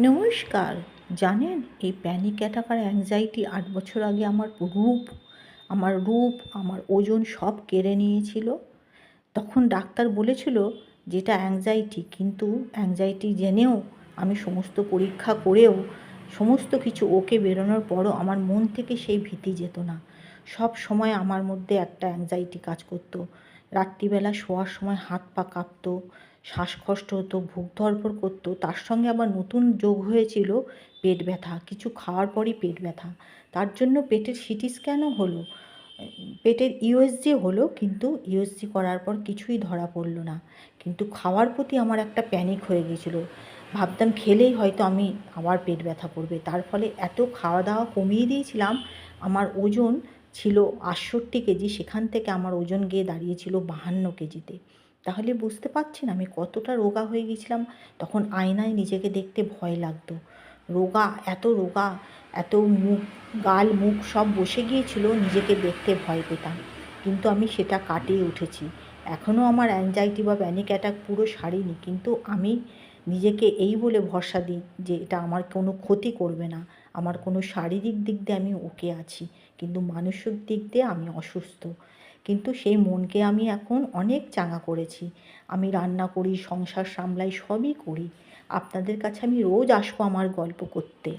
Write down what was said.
নমস্কার। জানেন, এই প্যানিক অ্যাটাক আর অ্যাংজাইটি ৮ বছর আগে আমার ওজন সব কেড়ে নিয়েছিল। তখন ডাক্তার বলেছিল যেটা অ্যাংজাইটি, কিন্তু অ্যাংজাইটি জেনেও আমি সমস্ত পরীক্ষা করেও সমস্ত কিছু ওকে বেরোনোর পরও আমার মন থেকে সেই ভীতি যেত না। সব সময় আমার মধ্যে একটা অ্যাংজাইটি কাজ করতো। রাত্রিবেলা শোয়ার সময় হাত পা কাঁপতো, শ্বাসকষ্ট হতো, বুক ধড়ফড় করতো। তার সঙ্গে আবার নতুন যোগ হয়েছিল পেট ব্যথা। কিছু খাওয়ার পরই পেট ব্যথা। তার জন্য পেটের সিটি স্ক্যানও হলো, পেটের ইউএসজি হলো, কিন্তু ইউএসজি করার পর কিছুই ধরা পড়লো না। কিন্তু খাওয়ার প্রতি আমার একটা প্যানিক হয়ে গিয়েছিলো। ভাবতাম খেলেই হয়তো আমি আবার পেট ব্যথা করবে। তার ফলে এত খাওয়া দাওয়া কমিয়ে দিয়েছিলাম। আমার ওজন ছিল ৬৮ কেজি, সেখান থেকে আমার ওজন গিয়ে দাঁড়িয়েছিল ৫২ কেজিতে। তাহলে বুঝতে পারছেন আমি কতটা রোগা হয়ে গেছিলাম। তখন আয়নায় নিজেকে দেখতে ভয় লাগতো। রোগা, এত মুখ, গাল মুখ সব বসে গিয়েছিল, নিজেকে দেখতে ভয় পেতাম। কিন্তু আমি সেটা কাটিয়ে উঠেছি। এখনও আমার অ্যাংজাইটি বা প্যানিক অ্যাটাক পুরো সারিনি, কিন্তু আমি নিজেকে এই বলে ভরসা দিই যে এটা আমার কোনো ক্ষতি করবে না। আমার কোনো শারীরিক দিক দিয়ে আমি ওকে আছি, কিন্তু মানসিক দিক দিয়ে আমি অসুস্থ। কিন্তু সেই মনকে আমি এখন অনেক চাঙ্গা করেছি। আমি রান্না করি, সংসার সামলাই, সবই করি। আপনাদের কাছে আমি রোজ আসবো আমার গল্প করতে।